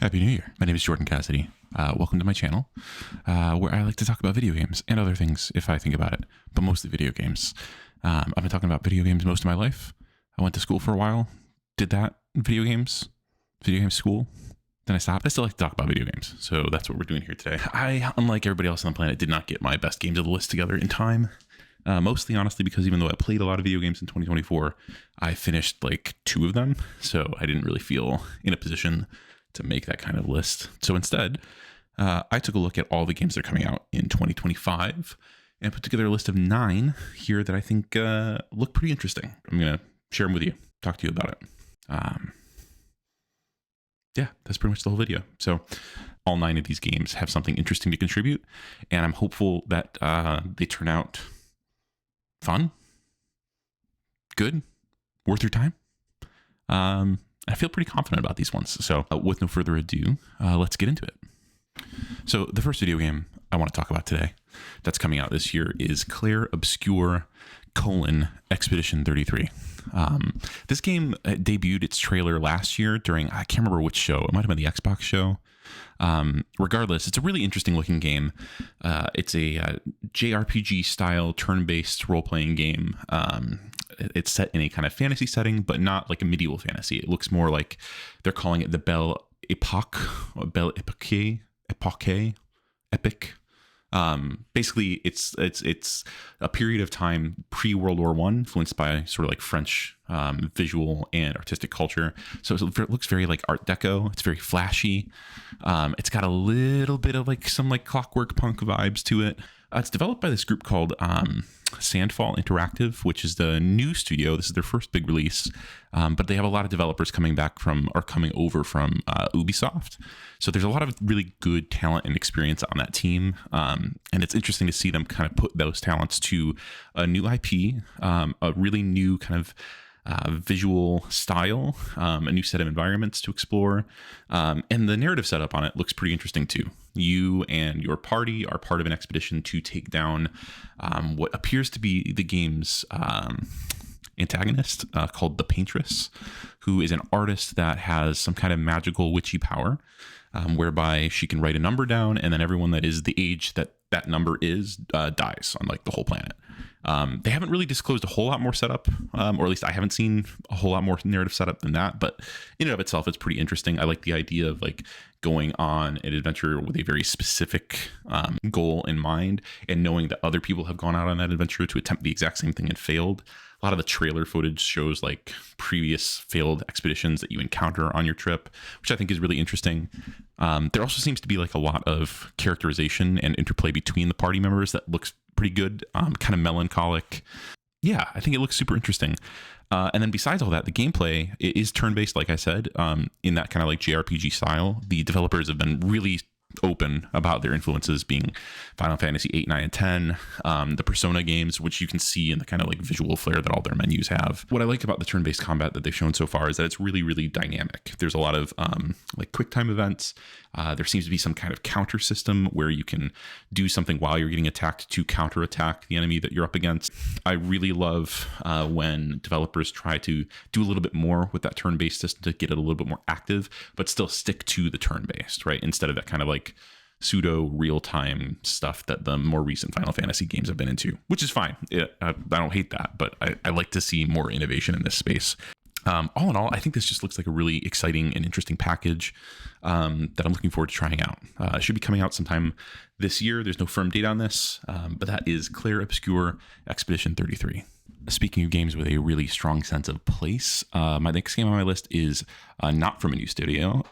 Happy New Year. My name is Jordan Cassidy. Welcome to my channel, where I like to talk about video games and other things if I think about it, but mostly video games. I've been talking about video games most of my life. I went to school for a while, did that, video games school. Then I stopped. I still like to talk about video games, so that's what we're doing here today. I, unlike everybody else on the planet, did not get my best games of the list together in time. Mostly, honestly, because even though I played a lot of video games in 2024, I finished like 2 of them, so I didn't really feel in a position to make that kind of list. So instead, I took a look at all the games that are coming out in 2025 and put together a list of 9 here that I think look pretty interesting. I'm going to share them with you, talk to you about it. Yeah, that's pretty much the whole video. So all 9 of these games have something interesting to contribute, and I'm hopeful that they turn out fun, good, worth your time. I feel pretty confident about these ones. So with no further ado, let's get into it. So the first video game I want to talk about today that's coming out this year is Clair Obscur: Expedition 33. This game debuted its trailer last year during, I can't remember which show. It might have been the Xbox show. Regardless, it's a really interesting looking game. It's a JRPG style turn-based role-playing game. It's set in a kind of fantasy setting, but not like a medieval fantasy. It looks more like they're calling it the Belle Epoque, or Belle Epoque, Epic. Basically, it's a period of time pre-World War I, influenced by sort of like French visual and artistic culture. So it looks very like Art Deco. It's very flashy. It's got a little bit of like some like Clockwork Punk vibes to it. It's developed by this group called Sandfall Interactive, which is the new studio. This is their first big release, but they have a lot of developers coming over from Ubisoft. So there's a lot of really good talent and experience on that team, and it's interesting to see them kind of put those talents to a new IP, a really new kind of visual style, a new set of environments to explore, and the narrative setup on it looks pretty interesting too. You and your party are part of an expedition to take down what appears to be the game's antagonist, called the Paintress, who is an artist that has some kind of magical witchy power, whereby she can write a number down, and then everyone that is the age that that number is dies on like the whole planet. They haven't really disclosed a whole lot more setup, or at least I haven't seen a whole lot more narrative setup than that, but in and of itself, it's pretty interesting. I like the idea of like going on an adventure with a very specific goal in mind, and knowing that other people have gone out on that adventure to attempt the exact same thing and failed. A lot of the trailer footage shows like previous failed expeditions that you encounter on your trip, which I think is really interesting. There also seems to be like a lot of characterization and interplay between the party members that looks pretty good, kind of melancholic. Yeah, I think it looks super interesting. And then besides all that, the gameplay is turn-based, like I said, in that kind of like JRPG style. The developers have been really open about their influences being Final Fantasy 8, 9, and 10, the Persona games, which you can see in the kind of like visual flair that all their menus have. What I like about the turn-based combat that they've shown so far is that it's really, really dynamic. There's a lot of like quick time events. There seems to be some kind of counter system where you can do something while you're getting attacked to counterattack the enemy that you're up against. I really love when developers try to do a little bit more with that turn-based system to get it a little bit more active, but still stick to the turn-based, right? Instead of that kind of like pseudo real-time stuff that the more recent Final Fantasy games have been into, which is fine. I don't hate that, but I like to see more innovation in this space. All in all, I think this just looks like a really exciting and interesting package that I'm looking forward to trying out. It should be coming out sometime this year. There's no firm date on this, but that is Clair Obscur: Expedition 33. Speaking of games with a really strong sense of place, my next game on my list is not from a new studio,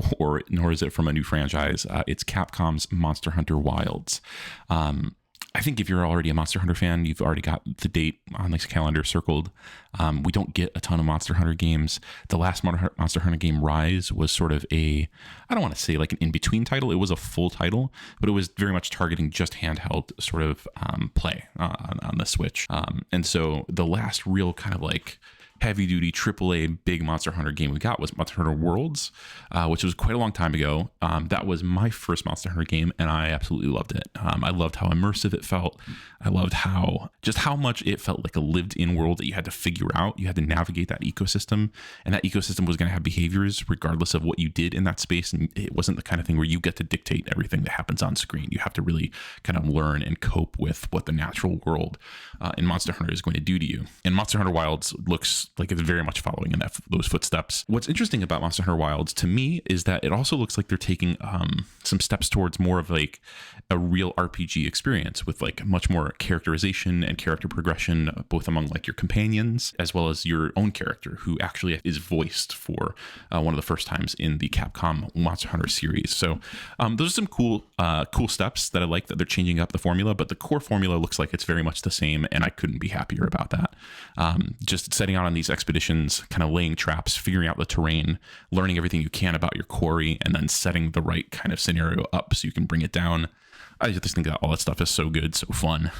nor is it from a new franchise. It's Capcom's Monster Hunter Wilds. I think if you're already a Monster Hunter fan, you've already got the date on this calendar circled. We don't get a ton of Monster Hunter games. The last Monster Hunter game, Rise, was sort of I don't want to say like an in-between title. It was a full title, but it was very much targeting just handheld sort of play on the Switch. And so the last real kind of like heavy duty AAA big Monster Hunter game we got was Monster Hunter Worlds, which was quite a long time ago. That was my first Monster Hunter game, and I absolutely loved it. I loved how immersive it felt. I loved how much it felt like a lived-in world that you had to figure out. You had to navigate that ecosystem, and that ecosystem was going to have behaviors regardless of what you did in that space. And it wasn't the kind of thing where you get to dictate everything that happens on screen. You have to really kind of learn and cope with what the natural world in Monster Hunter is going to do to you. And Monster Hunter Wilds looks like it's very much following in those footsteps. What's interesting about Monster Hunter Wilds to me is that it also looks like they're taking some steps towards more of like a real RPG experience with like much more characterization and character progression, both among like your companions as well as your own character, who actually is voiced for one of the first times in the Capcom Monster Hunter series. So those are some cool steps that I like, that they're changing up the formula, but the core formula looks like it's very much the same, and I couldn't be happier about that. Just setting out on these expeditions, kind of laying traps, figuring out the terrain, learning everything you can about your quarry, and then setting the right kind of scenario up so you can bring it down. I just think that all that stuff is so good, so fun.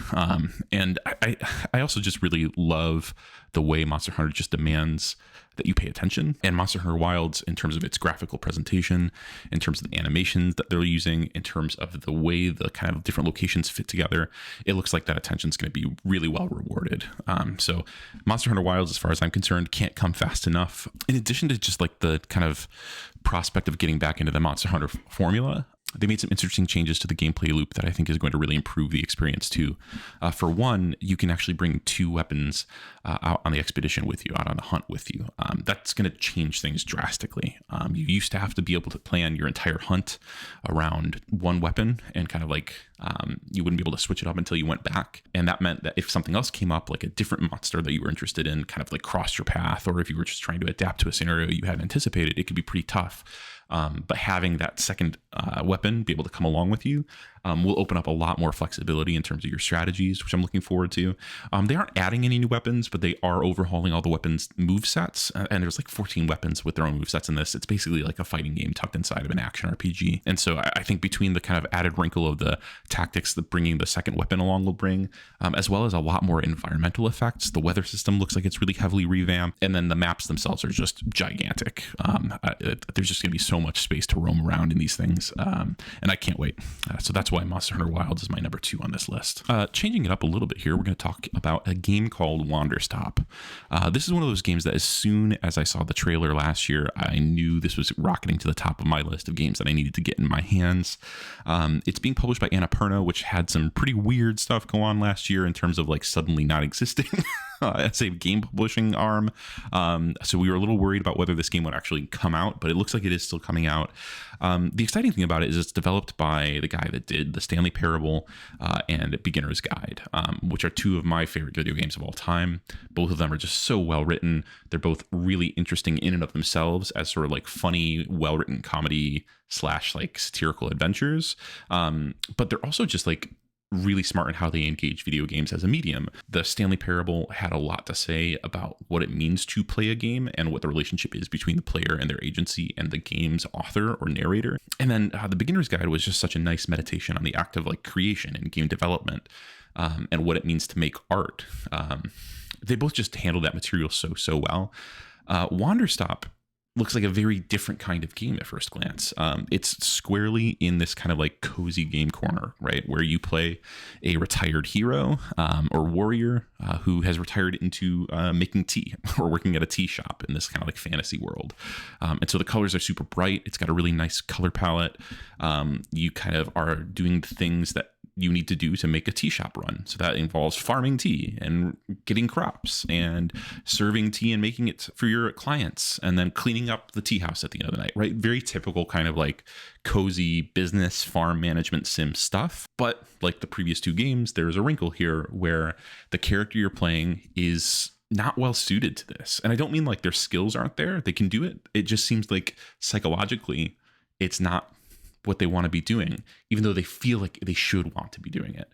And I also just really love the way Monster Hunter just demands that you pay attention. And Monster Hunter Wilds, in terms of its graphical presentation, in terms of the animations that they're using, in terms of the way the kind of different locations fit together, it looks like that attention is going to be really well rewarded. So Monster Hunter Wilds, as far as I'm concerned, can't come fast enough. In addition to just like the kind of prospect of getting back into the Monster Hunter formula, they made some interesting changes to the gameplay loop that I think is going to really improve the experience too. For one, you can actually bring 2 weapons out on the expedition with you, out on the hunt with you. That's going to change things drastically. You used to have to be able to plan your entire hunt around one weapon, and kind of like you wouldn't be able to switch it up until you went back. And that meant that if something else came up, like a different monster that you were interested in, kind of like crossed your path, or if you were just trying to adapt to a scenario you hadn't anticipated, it could be pretty tough. But having that second weapon be able to come along with you will open up a lot more flexibility in terms of your strategies, which I'm looking forward to. They aren't adding any new weapons, but they are overhauling all the weapons move sets. And there's like 14 weapons with their own move sets in this. It's basically like a fighting game tucked inside of an action RPG. And so I think between the kind of added wrinkle of the tactics that bringing the second weapon along will bring, as well as a lot more environmental effects, the weather system looks like it's really heavily revamped. And then the maps themselves are just gigantic. There's just going to be so much space to roam around in these things. And I can't wait. So that's why Monster Hunter Wilds is my number 2 on this list. Changing it up a little bit here, we're going to talk about a game called Wanderstop. This is one of those games that as soon as I saw the trailer last year, I knew this was rocketing to the top of my list of games that I needed to get in my hands. It's being published by Annapurna, which had some pretty weird stuff go on last year in terms of like suddenly not existing as a game publishing arm. So we were a little worried about whether this game would actually come out, but it looks like it is still coming out. The exciting thing about it is it's developed by the guy that did The Stanley Parable and Beginner's Guide, which are 2 of my favorite video games of all time. Both of them are just so well written. They're both really interesting in and of themselves as sort of like funny, well-written comedy / like satirical adventures. But they're also just like really smart in how they engage video games as a medium. The Stanley Parable had a lot to say about what it means to play a game and what the relationship is between the player and their agency and the game's author or narrator. And then the Beginner's Guide was just such a nice meditation on the act of like creation and game development and what it means to make art. They both just handled that material so well. Wanderstop looks like a very different kind of game at first glance. It's squarely in this kind of like cozy game corner, right? Where you play a retired hero or warrior who has retired into making tea or working at a tea shop in this kind of like fantasy world. And so the colors are super bright. It's got a really nice color palette. You kind of are doing the things that you need to do to make a tea shop run. So that involves farming tea and getting crops and serving tea and making it for your clients and then cleaning up the tea house at the end of the night, right? Very typical kind of like cozy business farm management sim stuff. But like the previous 2 games, there's a wrinkle here where the character you're playing is not well suited to this. And I don't mean like their skills aren't there. They can do it. It just seems like psychologically it's not what they want to be doing, even though they feel like they should want to be doing it.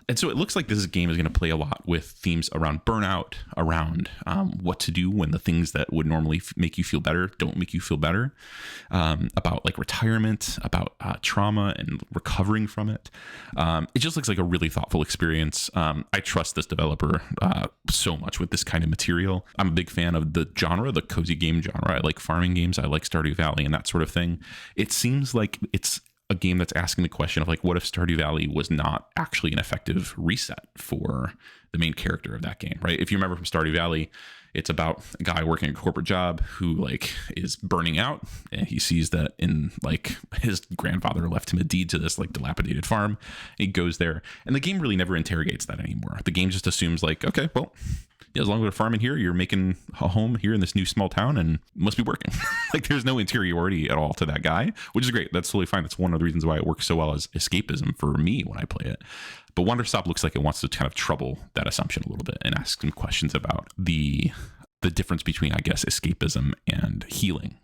And so it looks like this game is going to play a lot with themes around burnout, around what to do when the things that would normally make you feel better don't make you feel better, about like retirement, about trauma and recovering from it. It just looks like a really thoughtful experience. I trust this developer so much with this kind of material. I'm a big fan of the genre, the cozy game genre. I like farming games. I like Stardew Valley and that sort of thing. It seems like it's a game that's asking the question of like, what if Stardew Valley was not actually an effective reset for the main character of that game, right? If you remember from Stardew Valley, it's about a guy working a corporate job who like is burning out, and he sees that in like his grandfather left him a deed to this like dilapidated farm. He goes there, and the game really never interrogates that anymore. The game just assumes like, okay, well, yeah, as long as we're farming here, you're making a home here in this new small town and must be working. Like there's no interiority at all to that guy, which is great. That's totally fine. That's one of the reasons why it works so well as escapism for me when I play it. But Wanderstop looks like it wants to kind of trouble that assumption a little bit and ask some questions about the difference between, I guess, escapism and healing,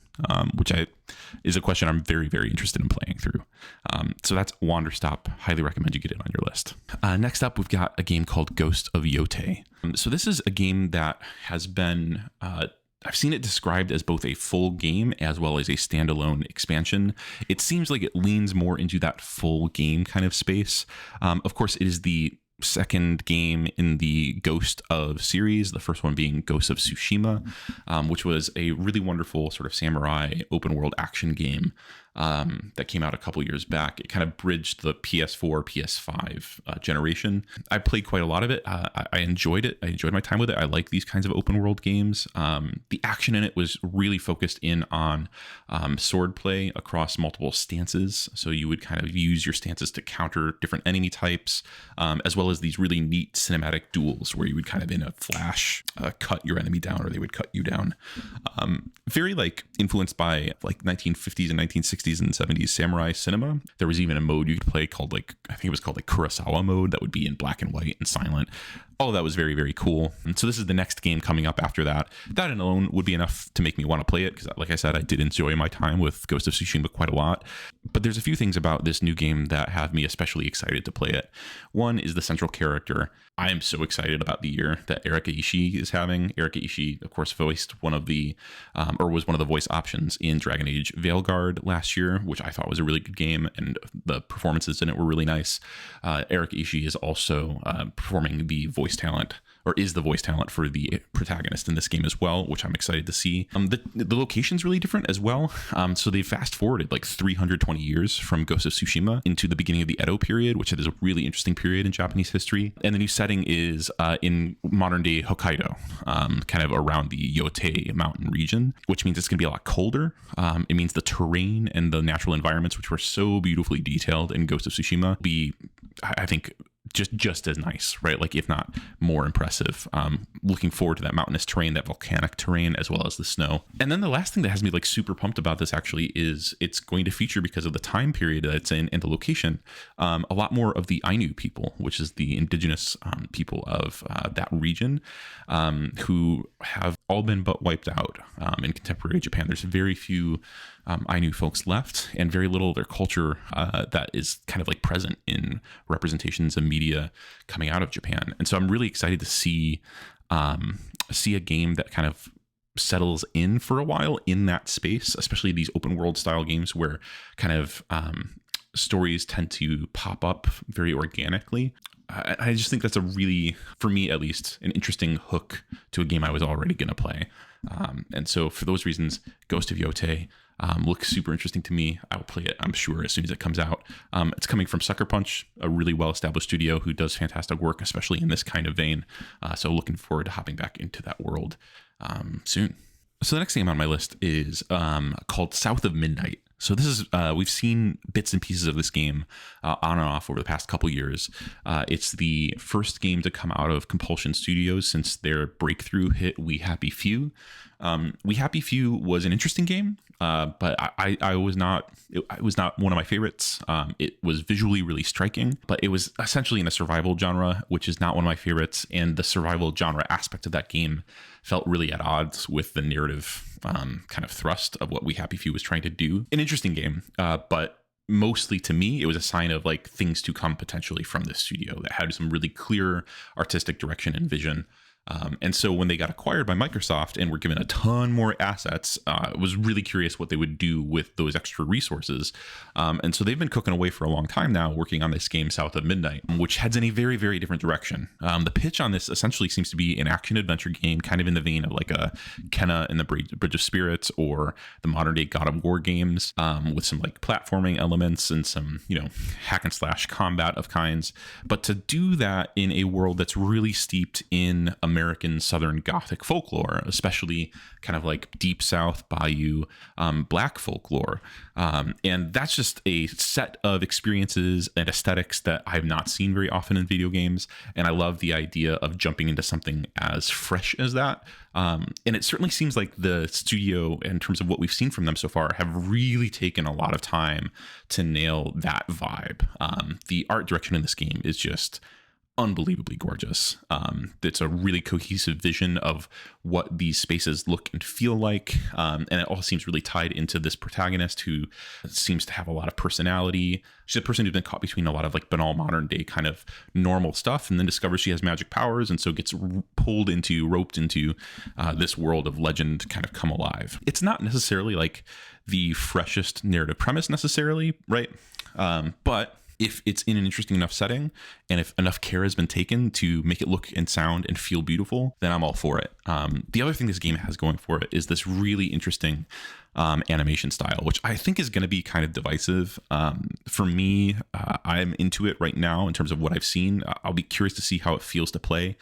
which is a question I'm very, very interested in playing through. So that's Wanderstop. Highly recommend you get it on your list. Next up, we've got a game called Ghost of Yote. So this is a game that has been... I've seen it described as both a full game as well as a standalone expansion. It seems like it leans more into that full game kind of space. Of course, it is the second game in the Ghost of series, the first one being Ghost of Tsushima, which was a really wonderful sort of samurai open world action game that came out a couple years back. It kind of bridged the PS4, PS5 generation. I played quite a lot of it. I enjoyed it. I enjoyed my time with it. I like these kinds of open world games. The action in it was really focused in on sword play across multiple stances. So you would kind of use your stances to counter different enemy types, as well as these really neat cinematic duels where you would kind of in a flash cut your enemy down, or they would cut you down. Very like influenced by like 1950s and 1960s and 70s samurai cinema. There was even a mode you could play called like, I think it was called like Kurosawa mode, that would be in black and white and silent. All of that was very, very cool. And so this is the next game coming up after that. That alone would be enough to make me want to play it, because like I said, I did enjoy my time with Ghost of Tsushima quite a lot. But there's a few things about this new game that have me especially excited to play it. One is the central character. I am so excited about the year that Erika Ishii is having. Erika Ishii, of course, voiced one of the, or was one of the voice options in Dragon Age Veilguard last year, which I thought was a really good game, and the performances in it were really nice. Erika Ishii is also performing the voice talent, or is the voice talent for the protagonist in this game as well, which I'm excited to see. The location's really different as well. So they fast forwarded like 320 years from Ghost of Tsushima into the beginning of the Edo period, which is a really interesting period in Japanese history. And the new setting is in modern day Hokkaido, kind of around the Yote mountain region, which means it's going to be a lot colder. It means the terrain and the natural environments, which were so beautifully detailed in Ghost of Tsushima, be, I think, just as nice, right? Like, if not more impressive. Looking forward to that mountainous terrain, that volcanic terrain, as well as the snow. And then the last thing that has me like super pumped about this actually is it's going to feature, because of the time period that it's in and the location, a lot more of the Ainu people, which is the indigenous people of that region, who have all been but wiped out in contemporary Japan. There's very few Ainu folks left, and very little of their culture that is kind of like present in representations and media coming out of Japan. And so I'm really excited to see a game that kind of settles in for a while in that space, especially these open world style games where kind of stories tend to pop up very organically. I just think that's a really, for me at least, an interesting hook to a game I was already going to play. And so for those reasons, Ghost of Yote looks super interesting to me. I will play it, I'm sure, as soon as it comes out. It's coming from Sucker Punch, a really well-established studio who does fantastic work, especially in this kind of vein. So looking forward to hopping back into that world soon. So the next game on my list is called South of Midnight. So this is, we've seen bits and pieces of this game on and off over the past couple years. It's the first game to come out of Compulsion Studios since their breakthrough hit We Happy Few. We Happy Few was an interesting game, but I was not, it was not one of my favorites. It was visually really striking, but it was essentially in a survival genre, which is not one of my favorites. And the survival genre aspect of that game felt really at odds with the narrative kind of thrust of what We Happy Few was trying to do. An interesting game, but mostly to me, it was a sign of like things to come potentially from this studio that had some really clear artistic direction and vision. And so when they got acquired by Microsoft and were given a ton more assets, I was really curious what they would do with those extra resources. And so they've been cooking away for a long time now, working on this game South of Midnight, which heads in a very, very different direction. The pitch on this essentially seems to be an action-adventure game, kind of in the vein of like a Kenna and the Bridge of Spirits or the modern-day God of War games, with some like platforming elements and some, hack and slash combat of kinds. But to do that in a world that's really steeped in American Southern Gothic folklore, especially kind of like Deep South Bayou Black folklore. And that's just a set of experiences and aesthetics that I've not seen very often in video games. And I love the idea of jumping into something as fresh as that. And it certainly seems like the studio, in terms of what we've seen from them so far, have really taken a lot of time to nail that vibe. The art direction in this game is just unbelievably gorgeous. It's a really cohesive vision of what these spaces look and feel like. And it all seems really tied into this protagonist who seems to have a lot of personality. She's a person who's been caught between a lot of like banal modern day kind of normal stuff, and then discovers she has magic powers, and so gets roped into this world of legend kind of come alive. It's not necessarily like the freshest narrative premise necessarily, right? But if it's in an interesting enough setting and if enough care has been taken to make it look and sound and feel beautiful, then I'm all for it. The other thing this game has going for it is this really interesting animation style, which I think is going to be kind of divisive. For me, I'm into it right now in terms of what I've seen. I'll be curious to see how it feels to play.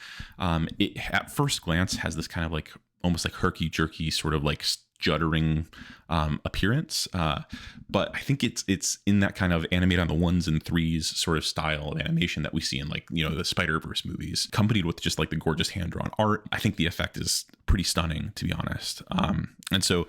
It, at first glance, has this kind of like almost like herky-jerky sort of like juddering appearance, but I think it's in that kind of animate on the ones and threes sort of style of animation that we see in like the Spider-Verse movies, accompanied with just like the gorgeous hand-drawn art. I think the effect is pretty stunning, to be honest. And so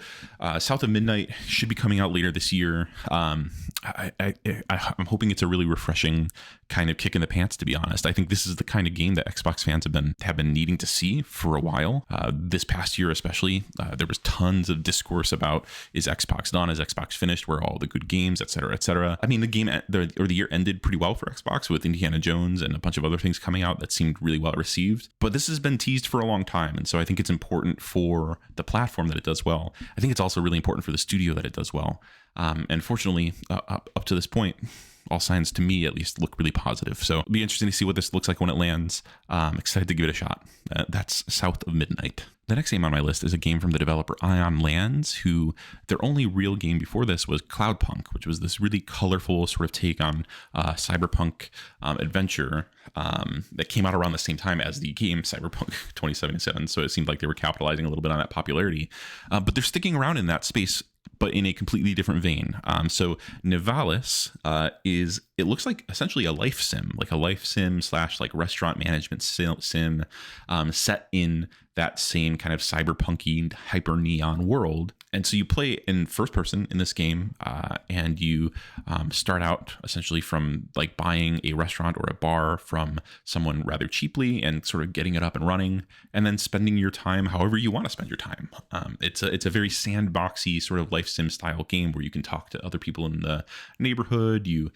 South of Midnight should be coming out later this year. I'm hoping it's a really refreshing kind of kick in the pants, to be honest. I think this is the kind of game that Xbox fans have been needing to see for a while. This past year especially, there was tons of discourse about, is Xbox done? Is Xbox finished? Where are all the good games, et cetera, et cetera? I mean, the year ended pretty well for Xbox with Indiana Jones and a bunch of other things coming out that seemed really well received. But this has been teased for a long time, and so I think it's important for the platform that it does well. I think it's also really important for the studio that it does well. And fortunately, up to this point, all signs to me at least look really positive. So it'll be interesting to see what this looks like when it lands. Excited to give it a shot. That's South of Midnight. The next game on my list is a game from the developer Ion Lands, who their only real game before this was Cloudpunk, which was this really colorful sort of take on cyberpunk adventure that came out around the same time as the game Cyberpunk 2077. So it seemed like they were capitalizing a little bit on that popularity. But they're sticking around in that space, but in a completely different vein. So Nivalis it looks like essentially a life sim / like restaurant management sim set in that same kind of cyberpunky hyper neon world. And so you play in first person in this game, and you start out essentially from like buying a restaurant or a bar from someone rather cheaply and sort of getting it up and running, and then spending your time however you want to spend your time. It's a very sandboxy sort of life sim style game where you can talk to other people in the neighborhood. You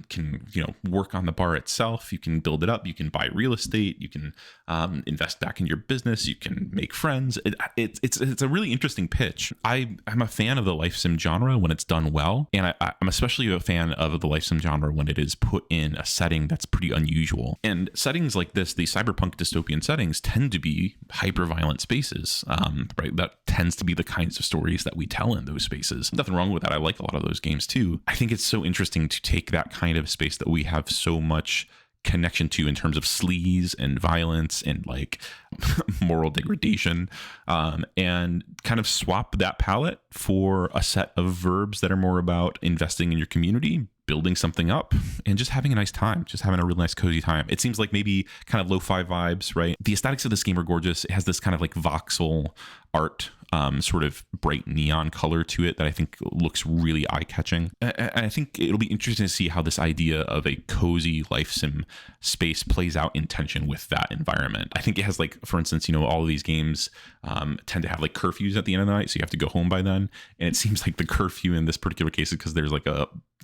can work on the bar itself. You can build it up. You can buy real estate. You can invest back in your business. You can make friends. It's a really interesting pitch. I'm a fan of the life sim genre when it's done well, and I'm especially a fan of the life sim genre when it is put in a setting that's pretty unusual. And settings like this, the cyberpunk dystopian settings, tend to be hyper-violent spaces, right? That tends to be the kinds of stories that we tell in those spaces. Nothing wrong with that. I like a lot of those games too. I think it's so interesting to take that kind of space that we have so much connection to in terms of sleaze and violence and like moral degradation, and kind of swap that palette for a set of verbs that are more about investing in your community, building something up, and just having a nice time, just having a real nice cozy time. It seems like maybe kind of lo-fi vibes, right? The aesthetics of this game are gorgeous. It has this kind of like voxel art, sort of bright neon color to it that I think looks really eye-catching. And I think it'll be interesting to see how this idea of a cozy life sim space plays out in tension with that environment. I think it has like, for instance, all of these games tend to have like curfews at the end of the night, so you have to go home by then. And it seems like the curfew in this particular case is because there's like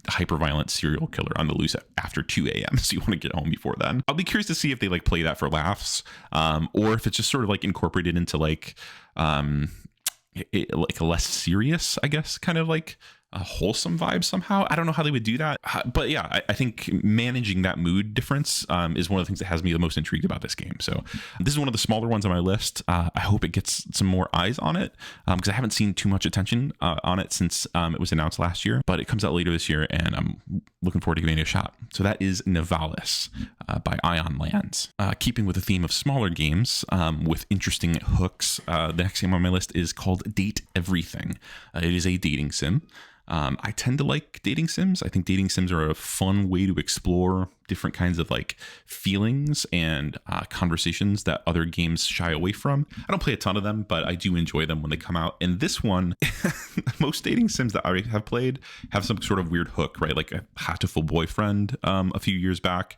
hyper-violent serial killer on the loose after 2 a.m. So you want to get home before then. I'll be curious to see if they like play that for laughs, or if it's just sort of like incorporated into like like a less serious, I guess, kind of like a wholesome vibe somehow. I don't know how they would do that, but yeah, I think managing that mood difference is one of the things that has me the most intrigued about this game. So this is one of the smaller ones on my list. I hope it gets some more eyes on it, because I haven't seen too much attention on it since it was announced last year, but it comes out later this year and I'm looking forward to giving it a shot. So that is Nivalis by Ion Lands. Keeping with the theme of smaller games with interesting hooks, the next game on my list is called Date Everything. It is a dating sim. I tend to like dating sims. I think dating sims are a fun way to explore different kinds of like feelings and conversations that other games shy away from. I don't play a ton of them, but I do enjoy them when they come out. And this one, most dating sims that I have played have some sort of weird hook, right? Like a Hatoful Boyfriend a few years back,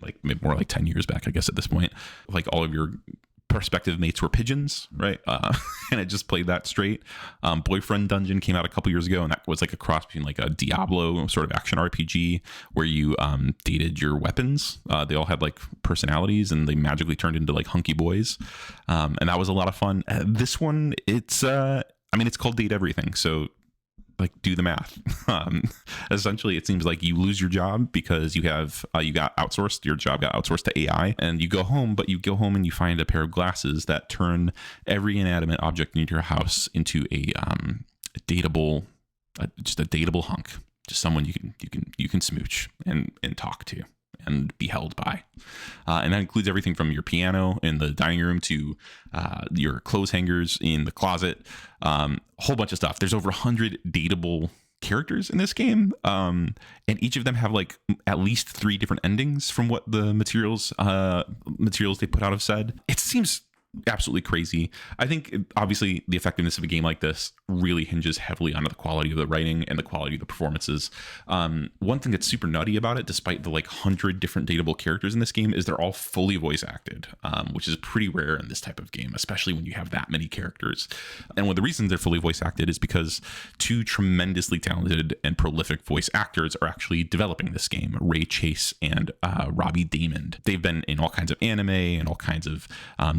like maybe more like 10 years back, I guess at this point. Like all of your prospective mates were pigeons, right? And it just played that straight. Boyfriend Dungeon came out a couple years ago, and that was like a cross between like a Diablo sort of action RPG where you dated your weapons. They all had like personalities, and they magically turned into like hunky boys, and that was a lot of fun. This one, it's it's called Date Everything, so like do the math. Essentially, it seems like you lose your job because you got outsourced. Your job got outsourced to AI, and you go home, but you go home and you find a pair of glasses that turn every inanimate object in your house into a dateable, just a dateable hunk, just someone you can smooch and talk to and be held by. And that includes everything from your piano in the dining room to your clothes hangers in the closet, a whole bunch of stuff. There's over 100 dateable characters in this game, and each of them have like at least 3 different endings from what the materials they put out have said. It seems absolutely crazy. I think obviously the effectiveness of a game like this really hinges heavily on the quality of the writing and the quality of the performances. One thing that's super nutty about it, despite the like 100 different dateable characters in this game, is they're all fully voice acted, which is pretty rare in this type of game, especially when you have that many characters. And one of the reasons they're fully voice acted is because 2 tremendously talented and prolific voice actors are actually developing this game, Ray Chase and Robbie Damond. They've been in all kinds of anime and all kinds of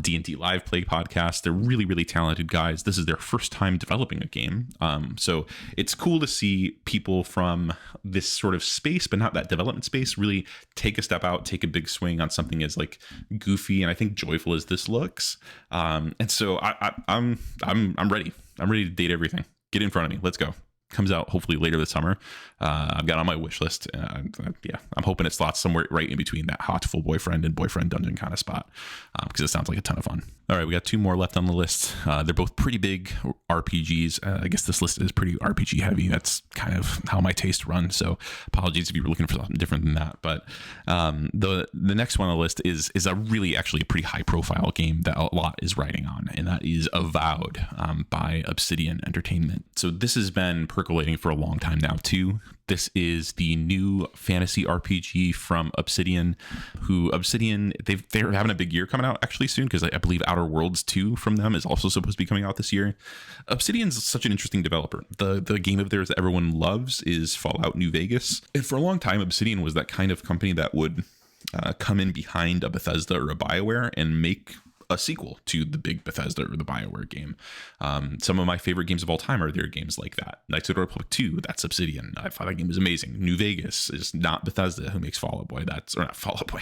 D&D live play podcasts. They're really, really talented guys. This is their first time developing a game. So it's cool to see people from this sort of space, but not that development space, really take a step out, take a big swing on something as like goofy and I think joyful as this looks. And so I'm ready. I'm ready to date everything. Get in front of me. Let's go. Comes out hopefully later this summer. I've got on my wish list. I'm hoping it slots somewhere right in between that Hatoful Boyfriend and Boyfriend Dungeon kind of spot, because it sounds like a ton of fun. All right, we got 2 more left on the list. They're both pretty big RPGs. I guess this list is pretty RPG heavy. That's kind of how my taste runs. So apologies if you were looking for something different than that. But the next one on the list is a really actually a pretty high profile game that a lot is riding on, and that is Avowed by Obsidian Entertainment. So this has been percolating for a long time now too. This is the new fantasy RPG from Obsidian, they're having a big year coming out actually soon, because I believe Outer Worlds 2 from them is also supposed to be coming out this year. Obsidian's such an interesting developer. The game of theirs that everyone loves is Fallout New Vegas. And for a long time, Obsidian was that kind of company that would come in behind a Bethesda or a BioWare and make a sequel to the big Bethesda or the BioWare game. Some of my favorite games of all time are their games like that. Knights of the Republic 2, that's Obsidian. I thought that game was amazing. New Vegas is not Bethesda who makes Fall Out Boy. Or not Fall Out Boy.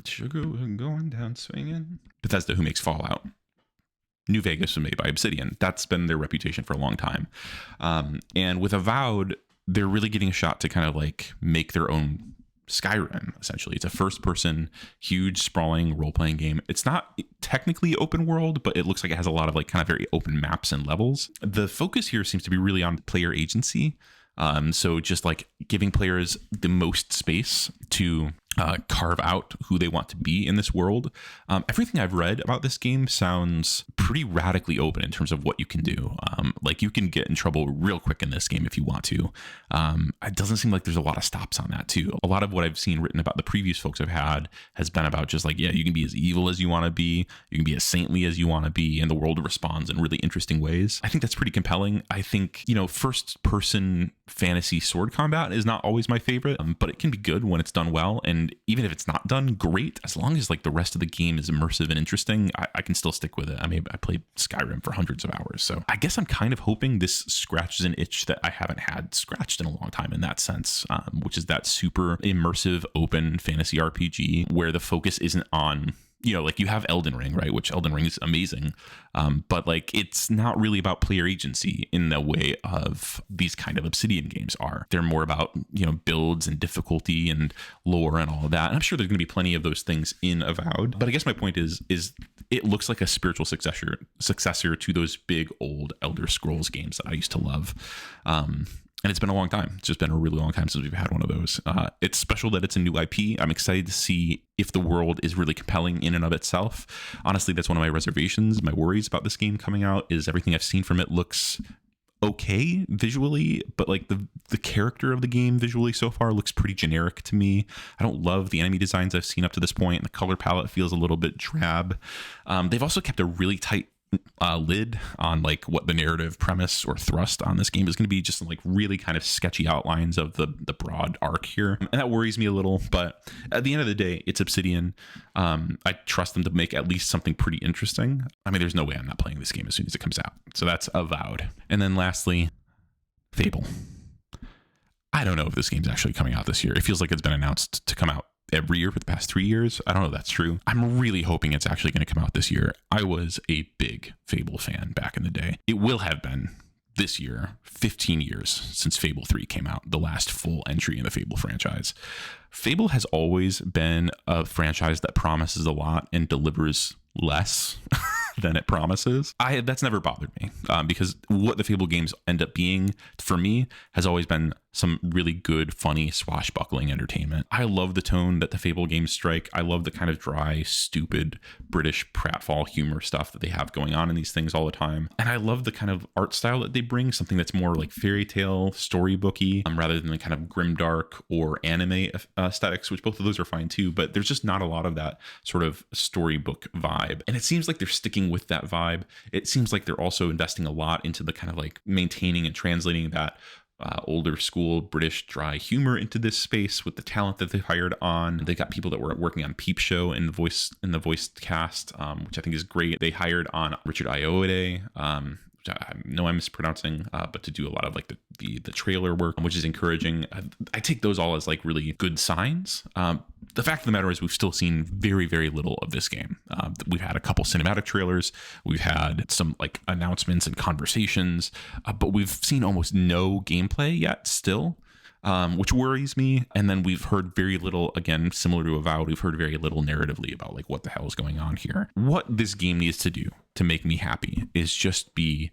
Sugar going down swinging. Bethesda who makes Fallout. New Vegas was made by Obsidian. That's been their reputation for a long time. And with Avowed, they're really getting a shot to kind of like make their own Skyrim, essentially. It's a first-person, huge, sprawling role-playing game. It's not technically open world, but it looks like it has a lot of like kind of very open maps and levels. The focus here seems to be really on player agency. So just like giving players the most space to carve out who they want to be in this world. Everything I've read about this game sounds pretty radically open in terms of what you can do. Like you can get in trouble real quick in this game if you want to. It doesn't seem like there's a lot of stops on that too. A lot of what I've seen written about the previous folks I've had has been about just like, yeah, you can be as evil as you want to be. You can be as saintly as you want to be, and the world responds in really interesting ways. I think that's pretty compelling. I think, first person fantasy sword combat is not always my favorite, but it can be good when it's done well. And even if it's not done great, as long as like the rest of the game is immersive and interesting, I can still stick with it. I mean, I played Skyrim for hundreds of hours, so I guess I'm kind of hoping this scratches an itch that I haven't had scratched in a long time in that sense, which is that super immersive open fantasy RPG where the focus isn't on, like you have Elden Ring, right? Which Elden Ring is amazing. But like, it's not really about player agency in the way of these kind of Obsidian games are. They're more about, builds and difficulty and lore and all of that. And I'm sure there's going to be plenty of those things in Avowed. But I guess my point is it looks like a spiritual successor to those big old Elder Scrolls games that I used to love. And it's been a long time. It's just been a really long time since we've had one of those. It's special that it's a new IP. I'm excited to see if the world is really compelling in and of itself. Honestly, that's one of my reservations. My worries about this game coming out is everything I've seen from it looks okay visually, but like the character of the game visually so far looks pretty generic to me. I don't love the enemy designs I've seen up to this point. The color palette feels a little bit drab. They've also kept a really tight lid on like what the narrative premise or thrust on this game is going to be, just like really kind of sketchy outlines of the broad arc here, and that worries me a little. But at the end of the day, it's Obsidian. I trust them to make at least something pretty interesting. I mean, there's no way I'm not playing this game as soon as it comes out. So that's Avowed. And then lastly, Fable. I don't know if this game's actually coming out this year. It feels like it's been announced to come out every year for the past 3 years. I don't know if that's true. I'm really hoping it's actually going to come out this year. I was a big Fable fan back in the day. It will have been this year 15 years since Fable 3 came out, the last full entry in the Fable franchise. Fable has always been a franchise that promises a lot and delivers less than it promises. That's never bothered me, because what the Fable games end up being for me has always been some really good, funny, swashbuckling entertainment. I love the tone that the Fable games strike. I love the kind of dry, stupid British pratfall humor stuff that they have going on in these things all the time. And I love the kind of art style that they bring, something that's more like fairy tale, storybooky, rather than the kind of grimdark or anime aesthetics, which both of those are fine too. But there's just not a lot of that sort of storybook vibe. And it seems like they're sticking with that vibe. It seems like they're also investing a lot into the kind of like maintaining and translating that older school British dry humor into this space with the talent that they've hired on. They got people that were working on Peep Show in the voice cast, which I think is great. They hired on Richard Ayoade, which I know I'm mispronouncing, but to do a lot of like the trailer work, which is encouraging. I take those all as like really good signs. The fact of the matter is we've still seen very, very little of this game. We've had a couple cinematic trailers. We've had some like announcements and conversations, but we've seen almost no gameplay yet still, which worries me. And then we've heard very little, again, similar to Avowed, we've heard very little narratively about like what the hell is going on here. What this game needs to do to make me happy is just be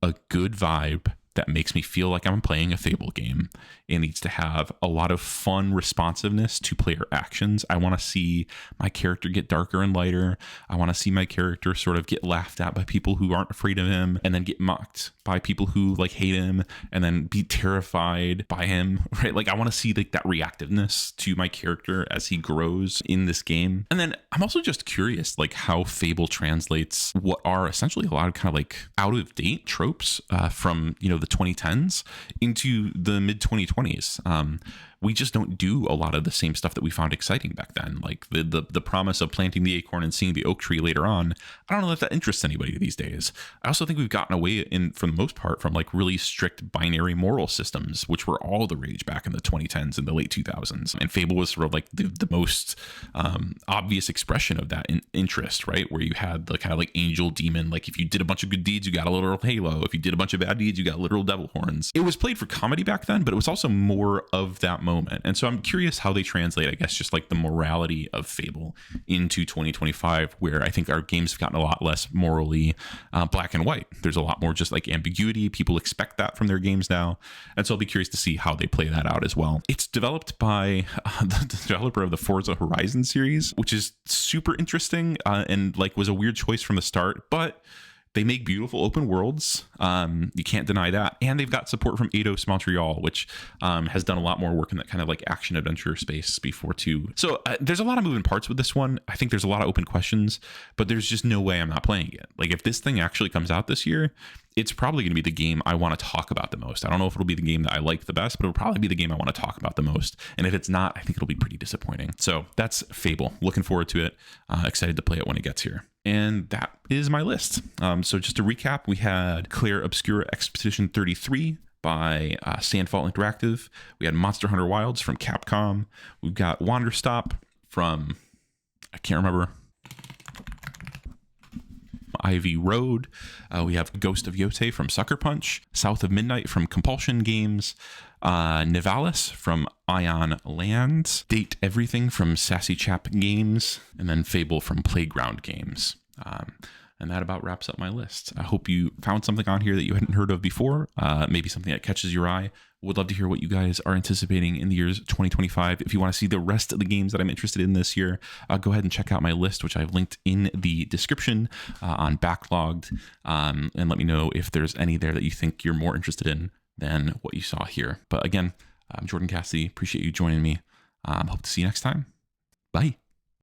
a good vibe that makes me feel like I'm playing a Fable game. It needs to have a lot of fun responsiveness to player actions. I want to see my character get darker and lighter. I want to see my character sort of get laughed at by people who aren't afraid of him, and then get mocked by people who like hate him, and then be terrified by him, right? Like I want to see like that reactiveness to my character as he grows in this game. And then I'm also just curious like how Fable translates what are essentially a lot of kind of like out of date tropes from the 2010s into the mid 2020s. We just don't do a lot of the same stuff that we found exciting back then. Like the promise of planting the acorn and seeing the oak tree later on. I don't know if that interests anybody these days. I also think we've gotten away for the most part from like really strict binary moral systems, which were all the rage back in the 2010s and the late 2000s. And Fable was sort of like the most obvious expression of that interest, right? Where you had the kind of like angel demon, like if you did a bunch of good deeds, you got a literal halo. If you did a bunch of bad deeds, you got literal devil horns. It was played for comedy back then, but it was also more of that moment moment. And so I'm curious how they translate, I guess, just like the morality of Fable into 2025, where I think our games have gotten a lot less morally black and white. There's a lot more just like ambiguity. People expect that from their games now. And so I'll be curious to see how they play that out as well. It's developed by the developer of the Forza Horizon series, which is super interesting and like was a weird choice from the start, but they make beautiful open worlds. You can't deny that. And they've got support from Eidos Montreal, which has done a lot more work in that kind of like action adventure space before too. So there's a lot of moving parts with this one. I think there's a lot of open questions, but there's just no way I'm not playing it. Like if this thing actually comes out this year, it's probably going to be the game I want to talk about the most. I don't know if it'll be the game that I like the best, but it'll probably be the game I want to talk about the most. And if it's not, I think it'll be pretty disappointing. So that's Fable. Looking forward to it. Excited to play it when it gets here. And that is my list. So just to recap, we had Claire Obscura Expedition 33 by Sandfall Interactive. We had Monster Hunter Wilds from Capcom. We've got Wanderstop from, I can't remember, Ivy Road. We have Ghost of Yote from Sucker Punch, South of Midnight from Compulsion Games, Nivalis from Ion Lands, Date Everything from Sassy Chap Games, and then Fable from Playground Games. And that about wraps up my list. I hope you found something on here that you hadn't heard of before, maybe something that catches your eye. Would love to hear what you guys are anticipating in the years 2025. If you want to see the rest of the games that I'm interested in this year, go ahead and check out my list, which I've linked in the description on Backlogged, and let me know if there's any there that you think you're more interested in than what you saw here. But again, I'm Jordan Cassidy. Appreciate you joining me. Hope to see you next time. Bye.